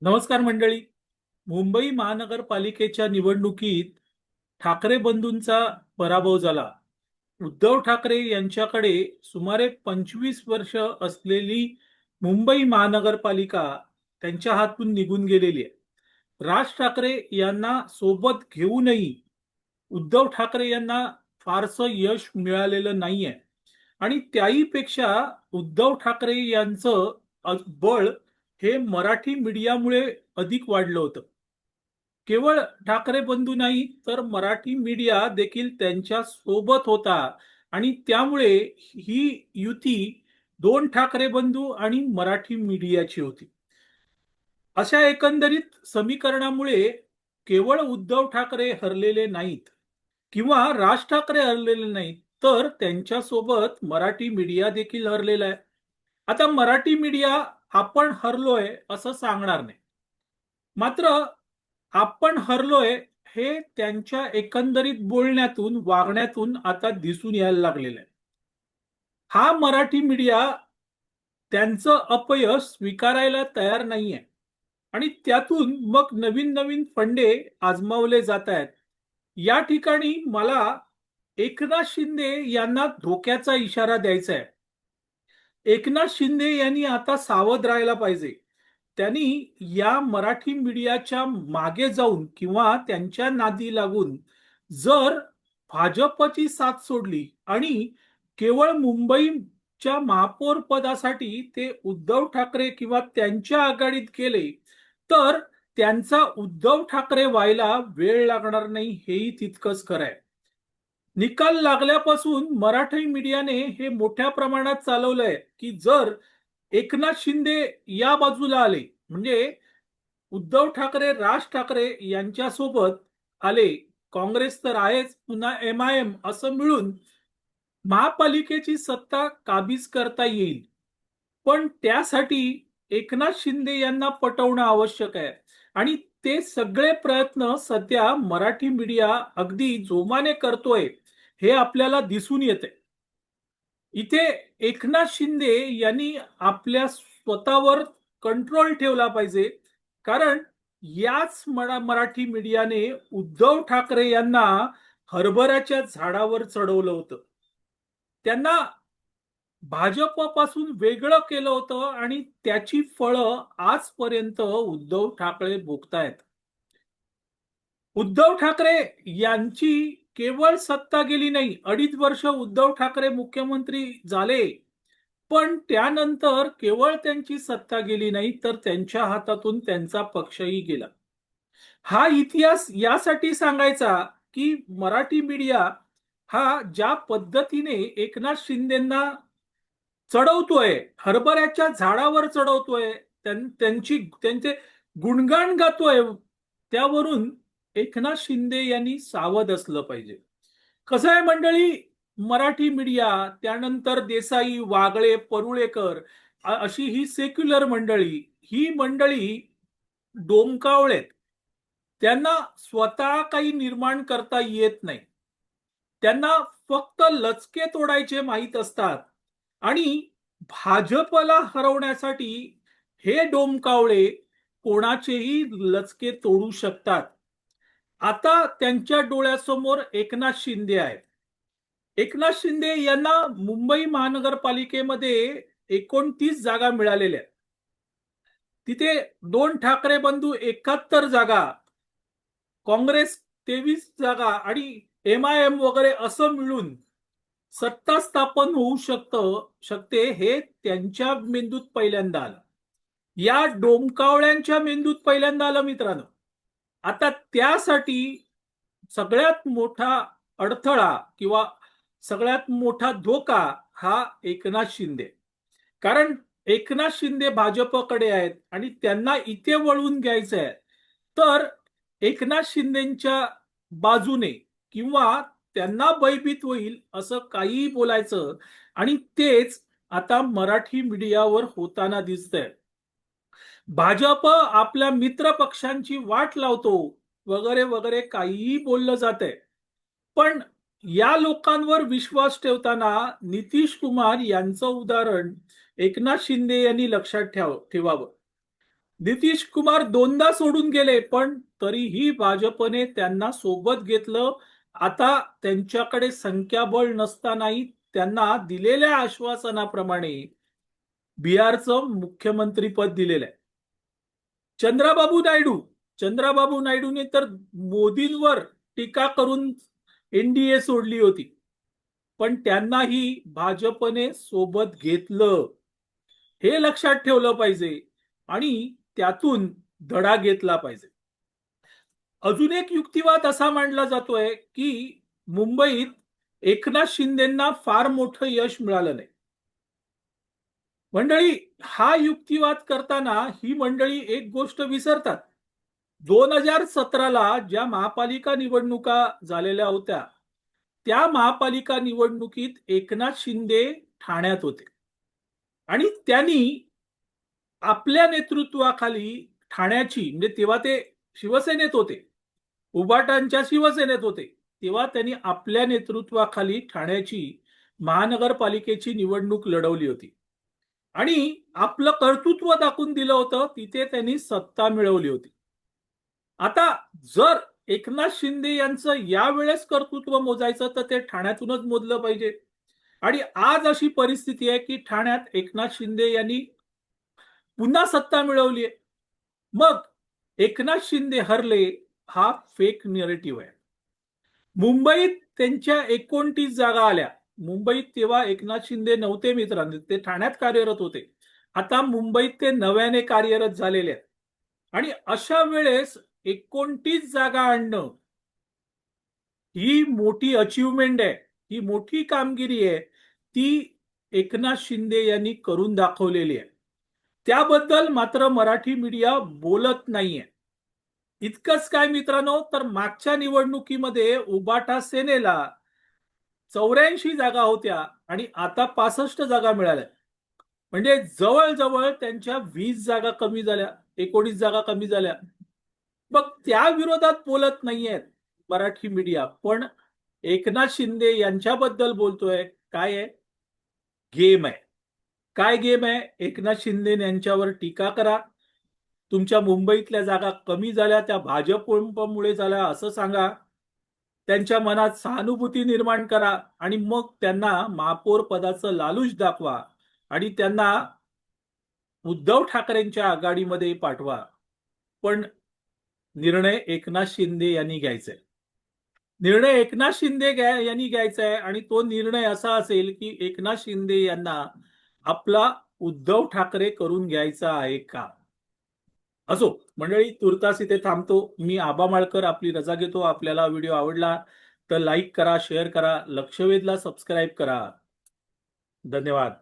नमस्कार मंडळी. मुंबई महानगरपालिकेच्या निवडणुकीत ठाकरे बंधूंचा पराभव झाला. उद्धव ठाकरे यांच्याकडे सुमारे 25 वर्ष असलेली मुंबई महानगरपालिका त्यांच्या हातून निघून गेलेली आहे. राज ठाकरे यांना सोबत घेऊनही उद्धव ठाकरे यांना फारसं यश मिळालेलं नाहीये. आणि त्याही पेक्षा उद्धव ठाकरे यांचं बळ हे मराठी मीडियामुळे अधिक वाढलं होतं. केवळ ठाकरे बंधू नाही तर मराठी मीडिया देखील त्यांच्या सोबत होता. आणि त्यामुळे ही युती दोन ठाकरे बंधू आणि मराठी मीडियाची होती. अशा एकंदरीत समीकरणामुळे केवळ उद्धव ठाकरे हरलेले नाहीत किंवा राज ठाकरे हरलेले नाहीत, तर त्यांच्यासोबत मराठी मीडिया देखील हरलेला आहे. आता मराठी मीडिया आपण हरलोय असं सांगणार नाही, मात्र आपण हरलोय हे त्यांच्या एकंदरीत बोलण्यातून वागण्यातून आता दिसून यायला लागलेलं आहे. हा मराठी मीडिया त्यांचं अपयश स्वीकारायला तयार नाहीये आणि त्यातून मग नवीन नवीन फंडे आजमावले जात आहेत. या ठिकाणी मला एकनाथ शिंदे यांना धोक्याचा इशारा द्यायचा आहे. एकनाथ शिंदे यांनी आता सावध राहायला पाहिजे. त्यांनी या मराठी मीडियाच्या मागे जाऊन किंवा त्यांच्या नादी लागून जर भाजपची साथ सोडली आणि केवळ मुंबईच्या महापौर पदासाठी ते उद्धव ठाकरे किंवा त्यांच्या आघाडीत गेले, तर त्यांचा उद्धव ठाकरे व्हायला वेळ लागणार नाही, हेही तितकंच खरं आहे. निकाल लागल्यापासून मराठी मीडियाने हे मोठ्या प्रमाणात चालवलंय की जर एकनाथ शिंदे या बाजूला आले, म्हणजे उद्धव ठाकरे राज ठाकरे यांच्यासोबत आले, काँग्रेस तर आहेच, पुन्हा MIM असं मिळून महापालिकेची सत्ता काबीज करता येईल. पण त्यासाठी एकनाथ शिंदे यांना पटवणं आवश्यक आहे. आणि ते सगळे प्रयत्न सध्या मराठी मीडिया अगदी जोमाने करतोय, हे आपल्याला दिसून येते. इथे एकनाथ शिंदे यांनी आपल्या स्वतःवर कंट्रोल ठेवला पाहिजे. कारण याच मराठी मीडियाने उद्धव ठाकरे यांना हरभऱ्याच्या झाडावर चढवलं होतं. त्यांना भाजपपासून वेगळं केलं होतं आणि त्याची फळं आजपर्यंत उद्धव ठाकरे भोगतायत. उद्धव ठाकरे यांची केवळ सत्ता गेली नाही, 2.5 वर्ष उद्धव ठाकरे मुख्यमंत्री झाले, पण त्यानंतर केवळ त्यांची सत्ता गेली नाही तर त्यांच्या हातातून त्यांचा पक्षही गेला. हा इतिहास यासाठी सांगायचा की मराठी मीडिया हा ज्या पद्धतीने एकनाथ शिंदेना चढवतोय, हरभऱ्याच्या झाडावर चढवतोय, त्यांचे गुणगान गातोय, त्यावरून एकनाथ शिंदे यांनी सावध असलं पाहिजे. कसं आहे मंडळी, मराठी मीडिया, त्यानंतर देसाई, वागळे, परुळेकर अशी ही सेक्युलर मंडळी, ही मंडळी डोमकावळेत. त्यांना स्वतः काही निर्माण करता येत नाही. त्यांना फक्त लचके तोडायचे माहीत असतात. आणि भाजपला हरवण्यासाठी हे डोमकावळे कोणाचेही लचके तोडू शकतात. आता त्यांच्या डोळ्यासमोर एकनाथ शिंदे आहेत. एकनाथ शिंदे यांना मुंबई महानगरपालिकेमध्ये 29 जागा मिळालेल्या आहेत. तिथे दोन ठाकरे बंधू 71 जागा, काँग्रेस 23 जागा आणि MIM वगैरे असं मिळून सत्ता स्थापन होऊ शकते, हे त्यांच्या मेंदूत पहिल्यांदा आलं. या डोमकावळ्यांच्या मेंदूत पहिल्यांदा आलं मित्रांनो. आता त्यासाठी सगळ्यात मोठा अडथळा किंवा सगळ्यात मोठा धोका हा एकनाथ शिंदे. कारण एकनाथ शिंदे भाजपकडे आहेत आणि त्यांना इथे वळवून घ्यायचं आहे. तर एकनाथ शिंदेच्या बाजूने किंवा त्यांना भयभीत होईल असं काहीही बोलायचं, आणि तेच आता मराठी मीडियावर होताना दिसतंय. भाजप आपल्या मित्र पक्षांची वाट लावतो वगैरे वगैरे काहीही बोललं जातंय. पण या लोकांवर विश्वास ठेवताना नितीश कुमार यांचं उदाहरण एकनाथ शिंदे यांनी लक्षात ठेवावं. नितीश कुमार दोनदा सोडून गेले, पण तरीही भाजपने त्यांना सोबत घेतलं. आता त्यांच्याकडे संख्याबळ नसतानाही त्यांना दिलेल्या आश्वासनाप्रमाणे बिहारचं मुख्यमंत्रीपद दिलेलं आहे. चंद्राबाबू नायडू चंद्राबाबू नायडूने तर मोदींवर टीका करून एनडीए सोडली होती, पण त्यांनाही भाजपने सोबत घेतलं. हे लक्षात ठेवलं पाहिजे आणि त्यातून धडा घेतला पाहिजे. अजून एक युक्तिवाद असा मांडला जातोय की मुंबईत एकनाथ शिंदेंना फार मोठं यश मिळालं नाही. मंडळी, हा युक्तिवाद करताना ही मंडळी एक गोष्ट विसरतात. 2017ला ज्या महापालिका निवडणुका झालेल्या होत्या, त्या महापालिका निवडणुकीत एकनाथ शिंदे ठाण्यात होते आणि त्यांनी आपल्या नेतृत्वाखाली ठाण्याची, म्हणजे तेव्हा ते शिवसेनेत होते, उबाटांच्या शिवसेनेत होते, तेव्हा त्यांनी आपल्या नेतृत्वाखाली ठाण्याची महानगरपालिकेची निवडणूक लढवली होती आणि आपलं कर्तृत्व दाखवून दिलं होतं. तिथे त्यांनी सत्ता मिळवली होती. आता जर एकनाथ शिंदे यांचं यावेळेस कर्तृत्व मोजायचं तर ते ठाण्यातूनच मोजलं पाहिजे. आणि आज अशी परिस्थिती आहे की ठाण्यात एकनाथ शिंदे यांनी पुन्हा सत्ता मिळवली आहे. मग एकनाथ शिंदे हरले हा फेक नरेटिव्ह आहे. मुंबईत त्यांच्या 29 जागा आल्या. मुंबईत तेव्हा एकनाथ शिंदे नव्हते मित्रांनो, ते ठाण्यात कार्यरत होते. आता मुंबईत ते नव्याने कार्यरत झालेले आहेत आणि अशा वेळेस 29 जागा आणणं ही मोठी अचीवमेंट आहे, ही मोठी कामगिरी आहे. ती एकनाथ शिंदे यांनी करून दाखवलेली आहे. त्याबद्दल मात्र मराठी मीडिया बोलत नाहीये. इतकंच काय मित्रांनो, तर मागच्या निवडणुकीमध्ये उबाटा सेनेला 84 जागा होत्या आणि आता 65 जागा मिळाल्या. म्हणजे जवळजवळ त्यांच्या 20 जागा कमी झाल्या, 19 जागा कमी झाल्या. मग त्या विरोधात बोलत नाहीयेत मराठी मीडिया, पण एकनाथ शिंदे यांच्याबद्दल बोलतोय. काय आहे? गेम आहे. काय गेम आहे? एकनाथ शिंदे यांच्यावर टीका करा, तुमच्या मुंबईतल्या जागा कमी झाल्या त्या भाजपमुळे झाल्या असं सांगा, त्यांच्या मनात सहानुभूती निर्माण करा आणि मग त्यांना महापौर पदाचं लालूच दाखवा आणि त्यांना उद्धव ठाकरेंच्या आघाडीमध्ये पाठवा. पण निर्णय एकनाथ शिंदे यांनी घ्यायचा आहे. निर्णय एकनाथ शिंदे यांनी घ्यायचा आहे आणि तो निर्णय असा असेल की एकनाथ शिंदे यांना आपला उद्धव ठाकरे करून घ्यायचा आहे का. असो मंडळी, तुर्तास इथे थांबतो. मी आबा माळकर आपली रजा घेतो. आपल्याला व्हिडिओ आवडला तर लाईक करा, शेअर करा, लक्षवेधला सबस्क्राईब करा. धन्यवाद.